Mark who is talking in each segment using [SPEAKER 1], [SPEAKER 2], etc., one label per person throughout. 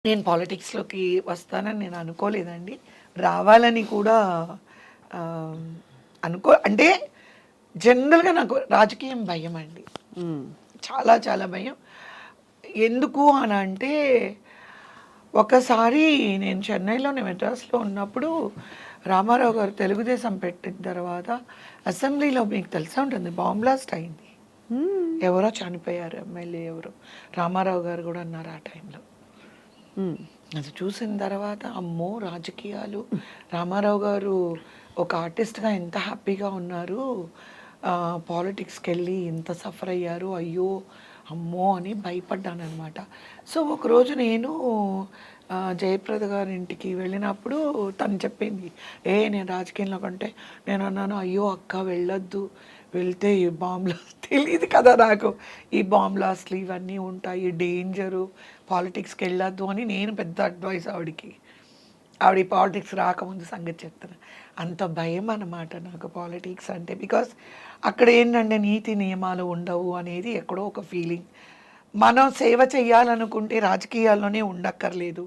[SPEAKER 1] నేను పాలిటిక్స్‌లోకి వస్తానని నేను అనుకోలేదండి. రావాలని కూడా ఆహ్, అంటే జనరల్‌గా నాకు రాజకీయం భయమండి.
[SPEAKER 2] హ్మ్.
[SPEAKER 1] చాలా చాలా భయం. ఎందుకు అనంటే ఒకసారి నేను చెన్నైలోని మెడ్రాస్‌లో ఉన్నప్పుడు రామారావు గారు తెలుగుదేశం పెట్టిన తర్వాత అసెంబ్లీలో మీకు తెలిసే ఉంటుంది బాంబ్ బ్లాస్ట్ అయింది.
[SPEAKER 2] హ్మ్.
[SPEAKER 1] ఎవరో చనిపోయారు ఎమ్మెల్యే ఎవరో. రామారావు గారు కూడా ఉన్నారు ఆ టైంలో.
[SPEAKER 2] హ్మ్.
[SPEAKER 1] అది చూసిన తర్వాత అమ్మో! రాజకీయాలు రామారావు గారు ఒక ఆర్టిస్ట్‌గా ఎంత హ్యాపీగా ఉన్నారు. పాలిటిక్స్‌కెళ్ళి ఇంత సఫర్ అయ్యారు. అయ్యో! అమ్మో! అని భయపడ్డాననమాట. సో, ఒకరోజు నేను జయప్రద గారింటికి వెళ్ళినప్పుడు తను చెప్పింది, నేను రాజకీయంలో కంటే నేనన్నాను, "అయ్యో! అక్క వెళ్ళొద్దు. వెళ్తే ఈ బాంబ్ బ్లాస్ట్" తెలీదు కదా నాకు. ఈ బాంబ్ బ్లాస్ట్‌లు ఇవన్నీ ఉంటాయి. డేంజరు. పాలిటిక్స్‌కెళ్ళొద్దు అని నేను పెద్ద అడ్వైస్ ఆవిడకి. ఆవిడ ఈ పాలిటిక్స్ రాకముందు సంగతి చెప్తున్నా. అంత భయం అన్నమాట నాకు పాలిటిక్స్ అంటే. బికాస్ అక్కడ ఏంటంటే నీతి నియమాలు ఉండవు అనేది ఎక్కడో ఒక ఫీలింగ్. మనం సేవ చేయాలనుకుంటే రాజకీయాల్లోనే ఉండక్కర్లేదు.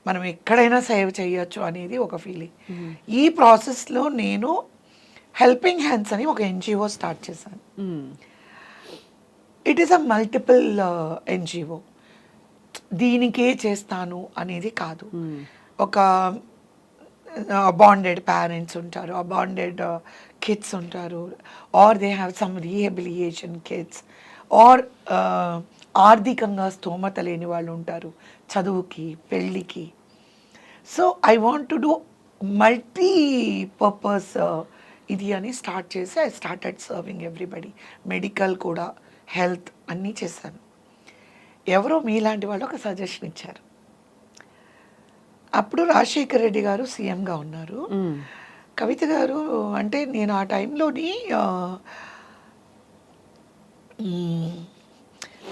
[SPEAKER 1] మనం ఎక్కడైనా సేవ చేయొచ్చు అనేది ఒక ఫీలింగ్. ఈ ప్రాసెస్‌లో నేను హెల్పింగ్ హ్యాండ్స్ అని ఒక ఎన్‌జీఓ స్టార్ట్ చేశాను.
[SPEAKER 2] Hmm.
[SPEAKER 1] It is a multiple NGO. దీనికే చేస్తాను అనేది కాదు.
[SPEAKER 2] హ్మ్.
[SPEAKER 1] ఒక బాండెడ్ పేరెంట్స్ ఉంటారు, బాండెడ్ కిడ్స్ ఉంటారు, or they have some rehabilitation kids, or ఆర్థికంగా స్తోమత లేని వాళ్ళు ఉంటారు చదువుకి పెళ్ళికి. So I want to do multi purpose ఇది అని స్టార్ట్ చేసి I started serving everybody. Medical కూడా, హెల్త్ అన్నీ చేశాను. ఎవరో మీలాంటి వాళ్ళు ఒక సజెషన్ ఇచ్చారు. అప్పుడు రాజశేఖర్ రెడ్డి గారు సీఎంగా ఉన్నారు.
[SPEAKER 2] హ్మ్.
[SPEAKER 1] కవిత గారు అంటే నేను ఆ టైంలోని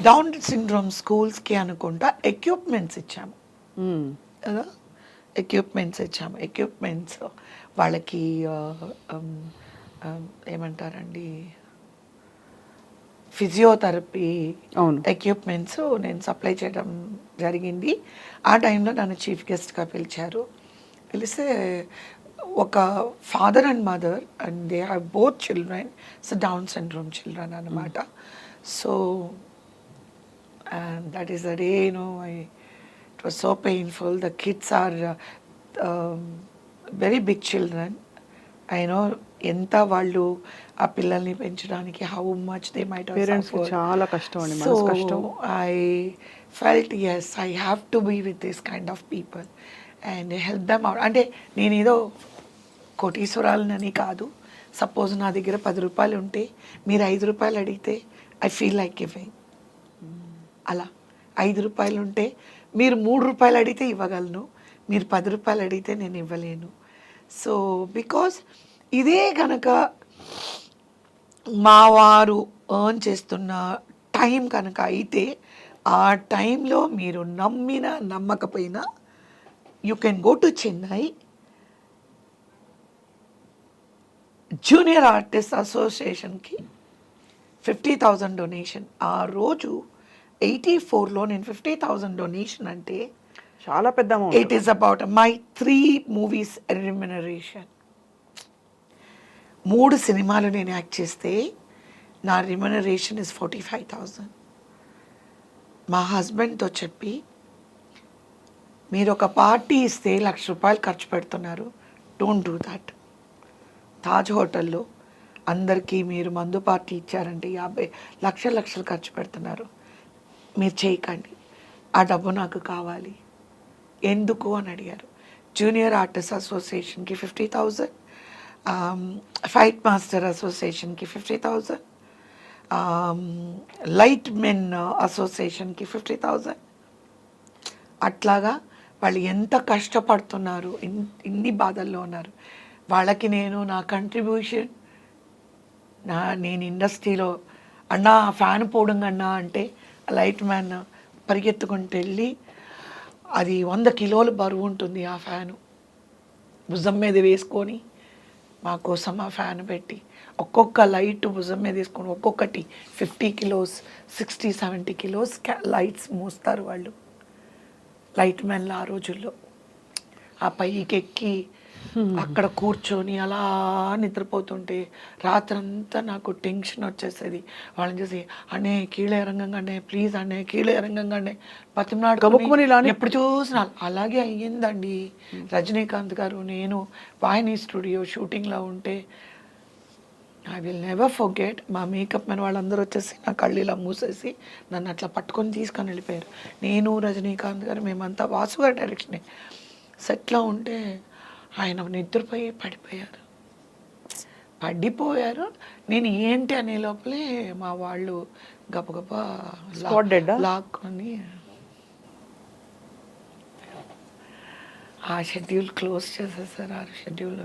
[SPEAKER 1] డౌన్ సిండ్రోమ్ స్కూల్స్కి అనుకుంటా ఎక్విప్మెంట్స్ ఇచ్చాము
[SPEAKER 2] హ్మ్.
[SPEAKER 1] కదా. ఎక్విప్మెంట్స్ వాళ్ళకి ఏమంటారండి, ఫిజియోథెరపీ
[SPEAKER 2] అవును.
[SPEAKER 1] ఎక్విప్మెంట్స్ నేను సప్లై చేయడం జరిగింది. ఆ టైంలో నన్ను చీఫ్ గెస్ట్‌గా పిలిచారు. పిలిస్తే ఒక father and mother and they have both children. So Down syndrome children అనమాట. So and that is the day, it was so painful. The kids are very big children. I know ఎంత వాళ్ళు ఆ పిల్లల్ని పెంచడానికి how much they might have
[SPEAKER 2] పేరెంట్స్‌కి
[SPEAKER 1] suffered.
[SPEAKER 2] చాలా కష్టం అండి.
[SPEAKER 1] సో
[SPEAKER 2] మనసు కష్టం.
[SPEAKER 1] I felt as I have to be with this kind of people and help them out. అంటే నేనేదో కోటీశ్వరాలనని కాదు. సపోజ్ నా దగ్గర 10 రూపాయలు ఉంటే మీరు 5 రూపాయలు అడిగితే ఐ ఫీల్ లైక్ గివింగ్. అలా 5 రూపాయలు ఉంటే మీరు 3 రూపాయలు అడిగితే ఇవ్వగలను. మీరు 10 రూపాయలు అడిగితే నేను ఇవ్వలేను. సో బికాస్ ఇదే కనుక మా వారు ఎర్న్ చేస్తున్న టైం కనుక అయితే ఆ టైంలో మీరు నమ్మినా నమ్మకపోయినా you can go to Chennai junior artist అసోసియేషన్కి 50,000 డొనేషన్. ఆ రోజు 84లో నేను 50,000 డొనేషన్ అంటే
[SPEAKER 2] చాలా పెద్ద amount.
[SPEAKER 1] It is about my 3 movies remuneration. 3 సినిమాలు నేను యాక్ట్ చేస్తే నా రెమ్యునరేషన్ ఇస్ 45,000. మా హస్బెండ్తో చెప్పి మీరు ఒక పార్టీ ఇస్తే ₹1,00,000 ఖర్చు పెడుతున్నారు, డోంట్ డూ దట్. తాజ్ హోటల్లో అందరికీ మీరు మందు పార్టీ ఇచ్చారంటే 50 లక్షలు ఖర్చు పెడుతున్నారు, మీరు చేయకండి. ఆ డబ్బు నాకు కావాలి. ఎందుకు అని అడిగారు. జూనియర్ ఆర్టిస్ట్ అసోసియేషన్కి 50,000, ఫైట్ మాస్టర్ అసోసియేషన్కి 50,000, లైట్ మెన్ అసోసియేషన్కి 50,000. అట్లాగా వాళ్ళు ఎంత కష్టపడుతున్నారు, ఇన్ని బాధల్లో ఉన్నారు. వాళ్ళకి నేను నా కంట్రిబ్యూషన్, నేను ఇండస్ట్రీలో అన్నా ఫ్యాన్ పోవడం అన్నా అంటే లైట్ మ్యాన్ పరిగెత్తుకుంటూ వెళ్ళి అది 100 కిలోలు బరువు ఉంటుంది ఆ ఫ్యాను, భుజం మీద వేసుకొని మా కోసం ఆ ఫ్యాన్ పెట్టి ఒక్కొక్క లైట్ భుజం మీద వేసుకొని ఒక్కొక్కటి 50 కిలోస్ 60-70 కిలోస్ లైట్స్ మోస్తారు వాళ్ళు. లైట్ మ్యాన్లు ఆ రోజుల్లో. ఆ పైకి ఎక్కి అక్కడ కూర్చొని అలా నిద్రపోతుంటే రాత్రంతా నాకు టెన్షన్ వచ్చేసేది. వాళ్ళని చూసి అన్నే కీళ్ళ ఇరంగంగా అన్నే ప్లీజ్ అన్నే కీళ్ళ ఇరంగంగా అన్నే
[SPEAKER 2] గబుక్కుమని ఇలా
[SPEAKER 1] బతిమలాడుకొని ఎప్పుడు చూసినా అలాగే అయ్యిందండి. రజనీకాంత్ గారు నేను వాహిని స్టూడియో షూటింగ్లో ఉంటే ఐ విల్ నెవర్ ఫర్గెట్. మా మేకప్ మెన్ వాళ్ళందరూ వచ్చేసి నా కళ్ళు ఇలా మూసేసి నన్ను అట్లా పట్టుకొని తీసుకొని వెళ్ళిపోయారు. నేను రజనీకాంత్ గారు మేమంతా వాసు గారి డైరెక్షనే సెట్లో ఉంటే ఆయన నిద్రపోయి పడిపోయారు. నేను ఏంటి అనే లోపలే మా వాళ్ళు గబగబా
[SPEAKER 2] Spot dead ఆ?
[SPEAKER 1] లాక్కొని ఆ షెడ్యూల్ క్లోజ్ చేసేసారు. ఆ షెడ్యూల్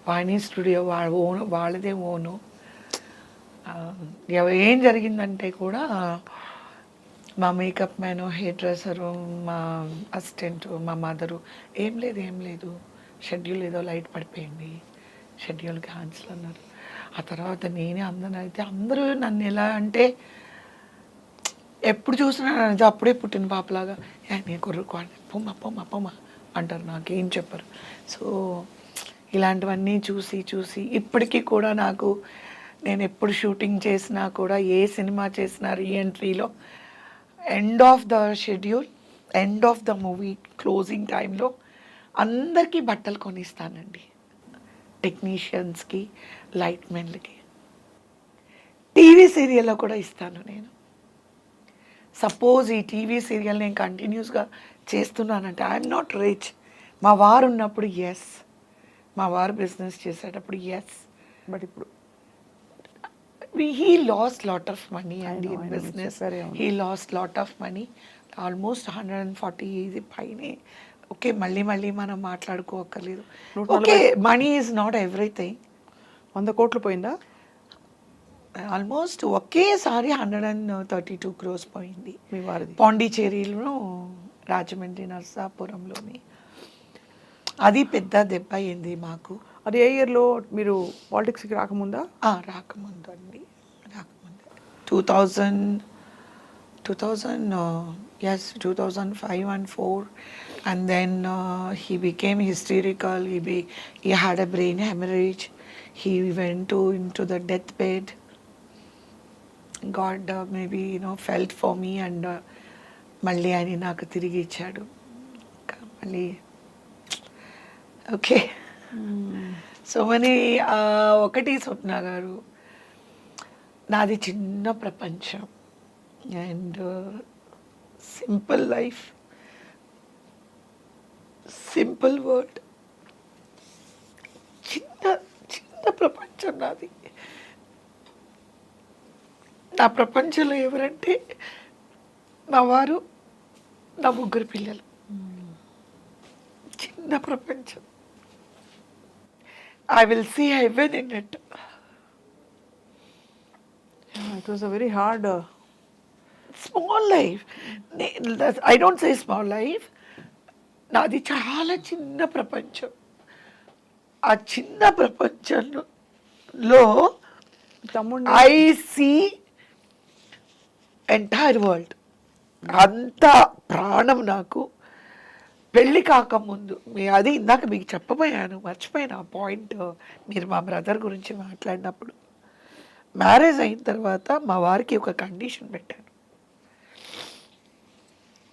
[SPEAKER 1] వాణి స్టూడియో వాళ్ళదే ఓను. ఏం జరిగిందంటే కూడా మా మేకప్ మ్యాను, హెయిర్ డ్రెస్సరు, మా అసిస్టెంటు, మా మదరు ఏం లేదు షెడ్యూల్ ఏదో లైట్ పడిపోయింది, షెడ్యూల్ క్యాన్సిల్ అన్నారు. ఆ తర్వాత నేనే అయితే అందరూ నన్ను ఎలా అంటే ఎప్పుడు చూసినా అది అప్పుడే పుట్టిన పాపలాగా నేను కొర్రుకోండి పొమ్మ అంటారు, నాకేం చెప్పరు. సో ఇలాంటివన్నీ చూసి ఇప్పటికీ కూడా నాకు నేను ఎప్పుడు షూటింగ్ చేసినా కూడా ఏ సినిమా చేసినా రీఎంట్రీలో end of the schedule, end of the movie closing టైంలో అందరికీ బట్టలు కొనిస్తానండి. టెక్నీషియన్స్కి, లైట్ మెన్లకి. టీవీ సీరియల్లో కూడా ఇస్తాను నేను. సపోజ్ ఈ టీవీ సీరియల్ నేను కంటిన్యూస్గా చేస్తున్నానంటే ఐఎమ్ నాట్ రిచ్. మా వారు ఉన్నప్పుడు ఎస్, మా వారు బిజినెస్ చేసేటప్పుడు ఎస్,
[SPEAKER 2] బట్ ఇప్పుడు
[SPEAKER 1] he lost lot of money and
[SPEAKER 2] know,
[SPEAKER 1] in
[SPEAKER 2] I know,
[SPEAKER 1] business
[SPEAKER 2] it's very
[SPEAKER 1] he lost lot of money, almost 140 పైనే. ఓకే, మళ్ళీ మనం మాట్లాడుకోకర్లేదు. Okay, money is not everything.
[SPEAKER 2] 100 కోట్లు పోయిందా?
[SPEAKER 1] ఆల్మోస్ట్ ఒకేసారి 132 crores పోయింది.
[SPEAKER 2] మీ వారిది
[SPEAKER 1] పాండిచేరిలో, రాజమండ్రి నర్సాపురంలోని. అది పెద్ద దెబ్బ అయింది మాకు.
[SPEAKER 2] అది ఏ ఇయర్లో మీరు పాలిటిక్స్కి రాకముందా?
[SPEAKER 1] రాకముందు 2005 and 4, and then he became hysterical. He had a brain hemorrhage. He went into the deathbed. God maybe felt for me and మళ్ళీ ఆయన నాకు తిరిగి ఇచ్చాడు. మళ్ళీ ఓకే. సో మనీ ఒకటి స్వప్న గారు, నాది చిన్న ప్రపంచం and simple life, simple world. చిన్న ప్రపంచం నాది. నా ప్రపంచంలో ఎవరంటే నా వారు, నా 3 పిల్లలు. చిన్న ప్రపంచం. I will see heaven in it.
[SPEAKER 2] It was a very hard
[SPEAKER 1] Small life. I don't say small life. నాది చాలా చిన్న ప్రపంచం. ఆ చిన్న ప్రపంచంలో
[SPEAKER 2] తమ్ముడు
[SPEAKER 1] ఐ సీ ఎంటైర్ వరల్డ్. అంత ప్రాణం నాకు. పెళ్ళి కాకముందు అది ఇందాక మీకు చెప్పబోయాను, మర్చిపోయాను ఆ పాయింట్. మీరు మా బ్రదర్ గురించి మాట్లాడినప్పుడు, మ్యారేజ్ అయిన తర్వాత మా వారికి ఒక కండిషన్ పెట్టాను,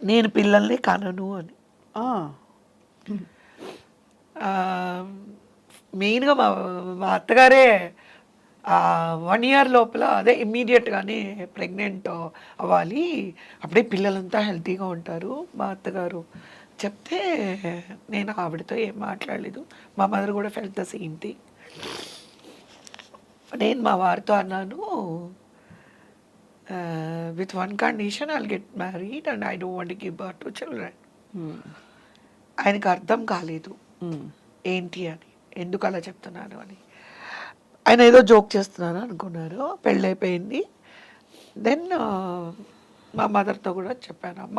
[SPEAKER 1] నేను పిల్లల్ని కనను అని. మెయిన్గా మా అత్తగారే 1 year లోపల అదే ఇమ్మీడియట్గానే ప్రెగ్నెంట్ అవ్వాలి, అప్పుడే పిల్లలంతా హెల్తీగా ఉంటారు మా అత్తగారు చెప్తే నేను ఆవిడతో ఏం మాట్లాడలేదు. మా మదర్ కూడా ఫెల్ట్ ద సేమ్ థింగ్. నేను మా వారితో అన్నాను, with one condition, I'll get married and I don't want to give birth to children. ఆయనకు అర్థం కాలేదు ఏంటి అని, ఎందుకు అలా చెప్తున్నాను అని. ఆయన ఏదో జోక్ చేస్తున్నాను అనుకున్నారు. పెళ్ళైపోయింది. దెన్ మా మదర్తో కూడా చెప్పాను, అమ్మ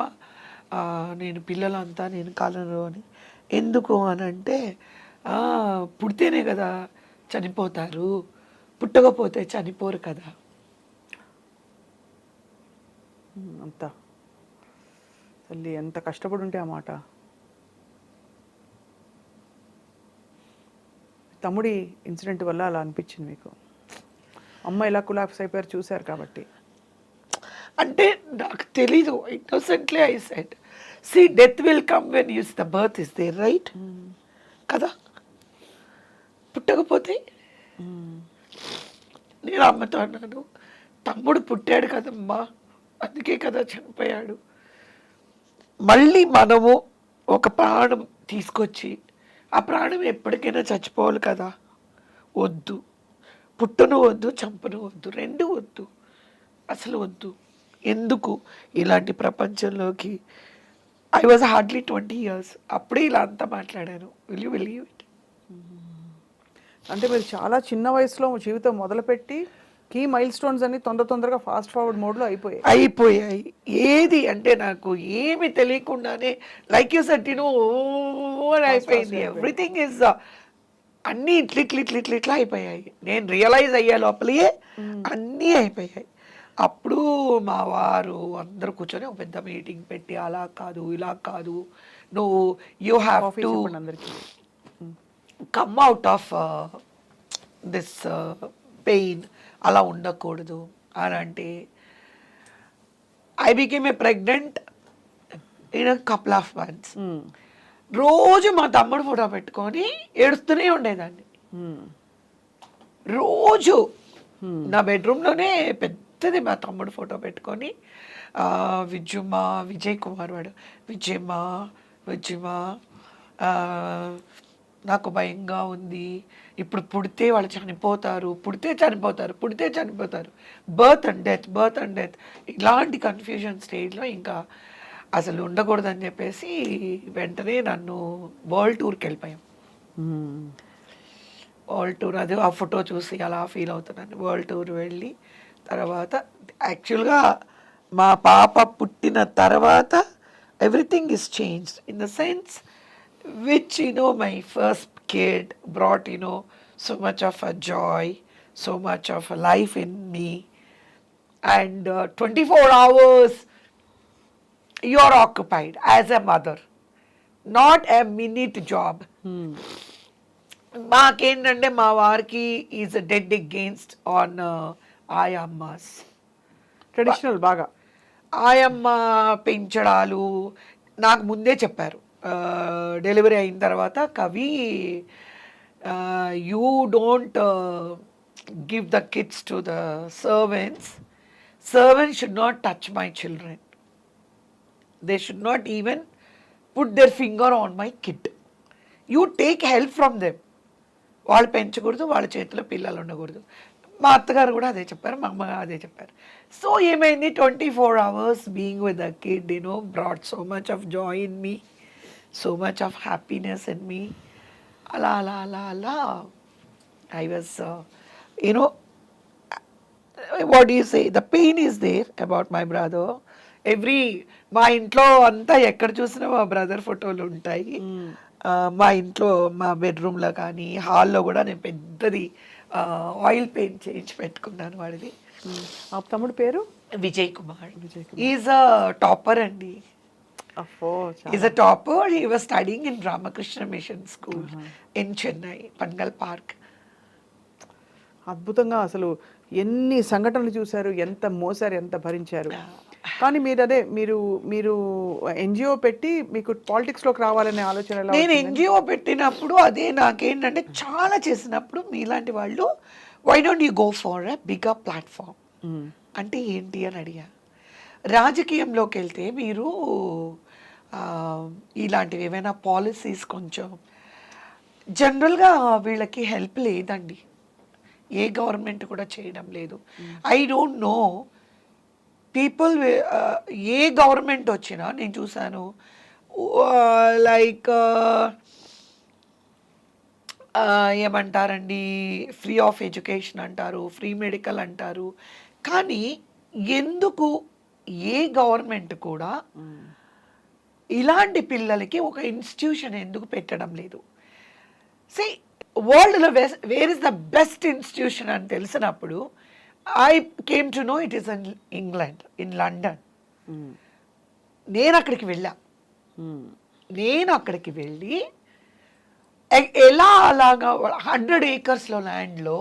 [SPEAKER 1] నేను పిల్లలంతా నేను కలను అని. ఎందుకు అని అంటే, పుడితేనే కదా చనిపోతారు, పుట్టకపోతే చనిపోరు కదా.
[SPEAKER 2] అంతా తల్లి ఎంత కష్టపడి ఉంటే ఆ మాట. తమ్ముడి ఇన్సిడెంట్ వల్ల అలా అనిపించింది మీకు. అమ్మ ఇలా కొలాప్స్ అయిపోయారు చూశారు కాబట్టి.
[SPEAKER 1] అంటే నాకు తెలీదు, innocently I said see death will come when use the birth is there, right కదా. పుట్టకపోతే నేను అమ్మతో అన్నాను, తమ్ముడు పుట్టాడు కదమ్మా, అందుకే కదా చనిపోయాడు. మళ్ళీ మనము ఒక ప్రాణం తీసుకొచ్చి ఆ ప్రాణం ఎప్పటికైనా చచ్చిపోవాలి కదా. వద్దు, పుట్టును వద్దు, చంపను వద్దు, రెండు వద్దు, అసలు వద్దు. ఎందుకు ఇలాంటి ప్రపంచంలోకి. ఐ వాజ్ హార్డ్లీ 20 years, అప్పుడే ఇలా అంతా మాట్లాడాను. Will you believe it?
[SPEAKER 2] అంటే మీరు చాలా చిన్న వయసులో జీవితం మొదలుపెట్టి కీ మైల్ స్టోన్స్ అన్ని తొందరగా ఫాస్ట్ ఫార్వర్డ్ మోడ్లో
[SPEAKER 1] అయిపోయాయి. ఏది అంటే నాకు ఏమి తెలియకుండానే లైక్ యూ సెట్ అయిపోయింది. ఎవ్రీథింగ్ ఇస్ అన్నీ ఇట్లా అయిపోయాయి. నేను రియలైజ్ అయ్యే లోపలే అన్నీ అయిపోయాయి. అప్పుడు మా వారు అందరూ కూర్చొని ఒక పెద్ద మీటింగ్ పెట్టి, అలా కాదు ఇలా కాదు, నువ్వు యూ హ్యావ్ టు
[SPEAKER 2] అందరికీ
[SPEAKER 1] come out of this pain, అలా ఉండకూడదు అని అంటే I became a pregnant in a couple of months. రోజు మా తమ్ముడు ఫోటో పెట్టుకొని ఏడుస్తూనే ఉండేదాన్ని. రోజు నా బెడ్రూమ్లోనే పెద్దది మా తమ్ముడు ఫోటో పెట్టుకొని విజయమ్మా, విజయ్ కుమార్ వాడు, విజయమ్మా నాకు భయంగా ఉంది, ఇప్పుడు పుడితే వాళ్ళు చనిపోతారు, పుడితే చనిపోతారు, బర్త్ అండ్ డెత్ ఇలాంటి కన్ఫ్యూజన్ స్టేజ్లో ఇంకా అసలు ఉండకూడదని చెప్పేసి వెంటనే నన్ను వరల్డ్ టూర్కి వెళ్ళిపోయాం. వరల్డ్ టూర్, అది ఆ ఫోటో చూసి అలా ఫీల్ అవుతున్నాను. వరల్డ్ టూర్ వెళ్ళి తర్వాత యాక్చువల్గా మా పాప పుట్టిన తర్వాత everything is changed in the sense which my first kid brought so much of a joy, so much of a life in me, and 24 hours you are occupied as a mother, not a minute job. మాకేంటంటే మా వారికి is dead against on ఆయమ్మాస్,
[SPEAKER 2] traditional బాగా
[SPEAKER 1] ఆయమ్మ పెంచడాలు నాకు ముందే చెప్పారు. Delivery అయిన తర్వాత, కవి you don't give the kids to the servants should not touch my children, they should not even put their finger on my kid, you take help from them. వాళ్ళు పెంచకూడదు, వాళ్ళ చేతిలో పిల్లలు ఉండకూడదు. మా అత్తగారు కూడా అదే చెప్పారు, మా అమ్మ అదే చెప్పారు. సో ఏమైంది, 24 hours being with the kid brought so much of Joy in me, so much of happiness in me. Ala. I was, what do you say? The pain is there about my brother. మా ఇంట్లో అంతా ఎక్కడ చూసినా మా brother ఫోటోలు ఉంటాయి. మా ఇంట్లో మా బెడ్రూమ్లో కానీ హాల్లో కూడా నేను పెద్దది ఆయిల్ పెయింట్ చేయించి పెట్టుకున్నాను వాడిది.
[SPEAKER 2] ఆ తమ్ముడు పేరు
[SPEAKER 1] Vijay Kumar. Is a topper అండి.
[SPEAKER 2] He's
[SPEAKER 1] a topper. He was studying in Ramakrishna Mission School in Chennai, Pangal Park.
[SPEAKER 2] అద్భుతంగా అసలు ఎన్ని సంఘటనలు చూశారు, ఎంత మోసారు, ఎంత భరించారు. కానీ మీరు ఎన్జిఓ పెట్టి మీకు పాలిటిక్స్లోకి రావాలనే ఆలోచన ఎలా?
[SPEAKER 1] నేను ఎన్జిఓ పెట్టినప్పుడు అదే నాకేంటంటే చాలా చేసినప్పుడు మీలాంటి వాళ్ళు why don't you go for a bigger platform అంటే ఏంటి అని అడిగా. రాజకీయంలోకి వెళ్తే మీరు ఇలాంటివి ఏమైనా పాలసీస్ కొంచెం జనరల్గా వీళ్ళకి హెల్ప్ లేదండి, ఏ గవర్నమెంట్ కూడా చేయడం లేదు. I don't know people, A government వచ్చినా నేను చూశాను లైక్ ఏమంటారండి, ఫ్రీ ఆఫ్ ఎడ్యుకేషన్ అంటారు, ఫ్రీ మెడికల్ అంటారు. కానీ ఎందుకు ఏ గవర్నమెంట్ కూడా ఇలాంటి పిల్లలకి ఒక ఇన్స్టిట్యూషన్ ఎందుకు పెట్టడం లేదు? సి వరల్డ్లో where is the best institution అని తెలిసినప్పుడు I came to know it is in England, in London. నేను అక్కడికి వెళ్ళా. నేను అక్కడికి వెళ్ళి ఎలా అలాగా 100 ఏకర్స్లో ల్యాండ్లో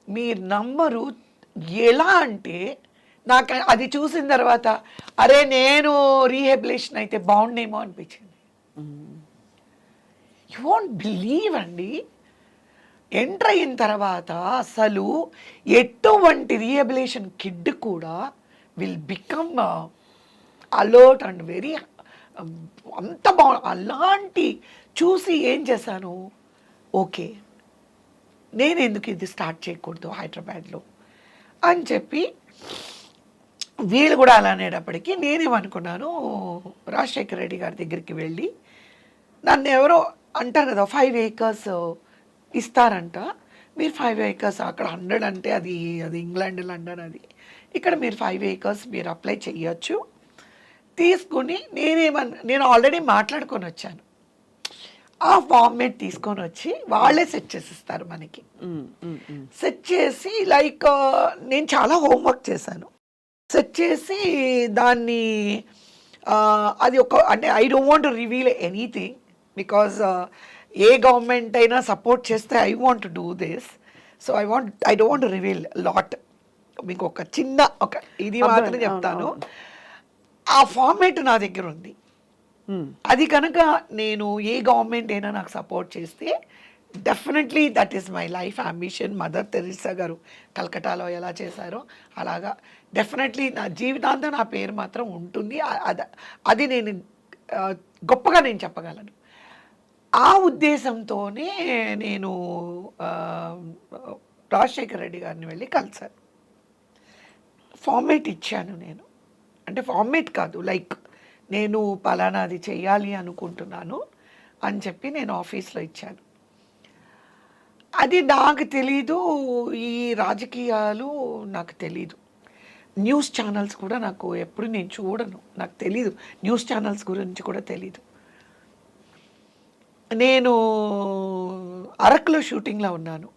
[SPEAKER 1] మీరు నమ్మరు, ఎలా అంటే నాకు అది చూసిన తర్వాత అరే నేను రీహెబిలేషన్ అయితే బాగుండేమో అనిపించింది. యూ వాంట్ బిలీవ్ అండి, ఎంటర్ అయిన తర్వాత అసలు ఎటువంటి రీహెబిలేషన్ కిడ్ కూడా will become alert and very అంత అలాంటి చూసి ఏం చేశాను, ఓకే నేను ఎందుకు ఇది స్టార్ట్ చేయకూడదు హైదరాబాద్లో అని చెప్పి వీళ్ళు కూడా అలా అనేటప్పటికీ నేనేమనుకున్నాను, రాజశేఖర రెడ్డి గారి దగ్గరికి వెళ్ళి నన్ను ఎవరో అంటారు కదా 5 ఏకర్స్ ఇస్తారంట, మీరు 5 ఏకర్స్ అక్కడ 100 అంటే అది ఇంగ్లాండ్ లండన్, అది ఇక్కడ మీరు 5 ఏకర్స్ మీరు అప్లై చేయొచ్చు తీసుకుని నేను ఆల్రెడీ మాట్లాడుకొని వచ్చాను, ఆ ఫార్మేట్ తీసుకొని వచ్చి వాళ్ళే సెట్ చేసిస్తారు మనకి. సెట్ చేసి లైక్ నేను చాలా హోంవర్క్ చేశాను, సెట్ చేసి దాన్ని అది ఒక అంటే I don't want to reveal anything because A government అయినా సపోర్ట్ చేస్తే I want to do this, so I don't want to reveal lot. మీకు ఒక చిన్న ఇది మాత్రం చెప్తాను, ఆ ఫార్మేట్ నా దగ్గర ఉంది. అది కనుక నేను ఏ గవర్నమెంట్ అయినా నాకు సపోర్ట్ చేస్తే definitely that is my life ambition. Mother Teresa గారు కలకటాలో ఎలా చేశారో అలాగా డెఫినెట్లీ నా జీవితాంతం నా పేరు మాత్రం ఉంటుంది. అది నేను గొప్పగా నేను చెప్పగలను. ఆ ఉద్దేశంతోనే నేను రాజశేఖర రెడ్డి గారిని వెళ్ళి కలిశాను, ఫార్మేట్ ఇచ్చాను నేను. అంటే ఫార్మేట్ కాదు, లైక్ నేను పలానాది చెయ్యాలి అనుకుంటున్నాను అని చెప్పి నేను ఆఫీస్లో ఇచ్చాను. అది నాకు తెలీదు, ఈ రాజకీయాలు నాకు తెలీదు, న్యూస్ ఛానల్స్ కూడా నాకు ఎప్పుడు నేను చూడను, నాకు తెలీదు, న్యూస్ ఛానల్స్ గురించి కూడా తెలీదు. నేను అరకులో షూటింగ్లో ఉన్నాను,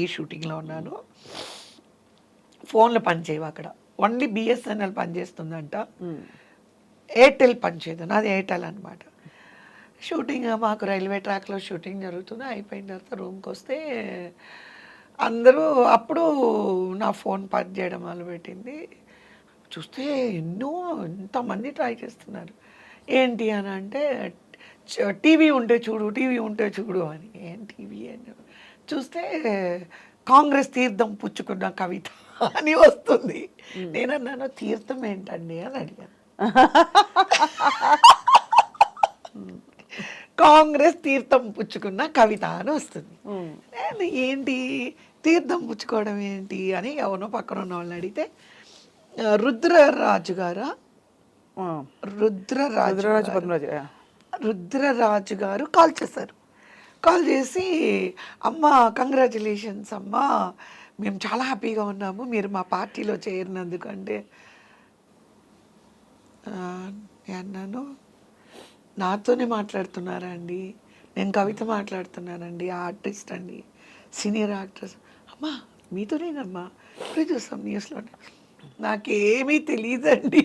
[SPEAKER 1] ఈ షూటింగ్లో ఉన్నాను, ఫోన్లో పనిచేయవు అక్కడ, ఓన్లీ బిఎస్ఎన్ఎల్ పనిచేస్తుందంట, ఎయిర్టెల్ పనిచేయదు, నాది ఎయిర్టెల్ అనమాట. షూటింగ్ మాకు రైల్వే ట్రాక్లో షూటింగ్ జరుగుతుంది, అయిపోయిన తర్వాత రూమ్కి వస్తే అందరూ అప్పుడు నా ఫోన్ పని చేయడం మొదలుపెట్టింది. చూస్తే ఎంతమంది ట్రై చేస్తున్నారు, ఏంటి అని అంటే టీవీ ఉంటే చూడు అని. ఏం టీవీ అని చూస్తే కాంగ్రెస్ తీర్థం పుచ్చుకున్న కవిత అని వస్తుంది. నేనన్నాను తీర్థం ఏంటండి అని అడిగాను. కాంగ్రెస్ తీర్థం పుచ్చుకున్న కవిత అని వస్తుంది. నేను ఏంటి తీర్థం పుచ్చుకోవడం ఏంటి అని ఎవరో పక్కన ఉన్న వాళ్ళని అడిగితే రుద్రరాజు గారు కాల్ చేశారు. కాల్ చేసి అమ్మ కంగ్రాచులేషన్స్ అమ్మ, మేము చాలా హ్యాపీగా ఉన్నాము మీరు మా పార్టీలో చేరినందుకు అంటే అన్నాను, నాతోనే మాట్లాడుతున్నారా అండి, నేను కవిత మాట్లాడుతున్నానండి, ఆర్టిస్ట్ అండి, సీనియర్ యాక్ట్రెస్. అమ్మా మీతోనేనమ్మా, ఇప్పుడే చూస్తాం న్యూస్లోనే. నాకేమీ తెలియదండి,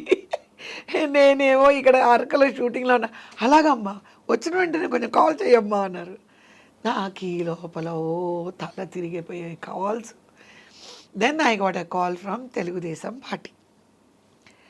[SPEAKER 1] నేనేమో ఇక్కడ అరకలో షూటింగ్లో ఉన్నా. అలాగమ్మా వచ్చిన వెంటనే కొంచెం కాల్ చేయమ్మా అన్నారు. నాకు ఈ లోపల తల తిరిగిపోయాయి calls. Then I got a call from Telugu Desam party.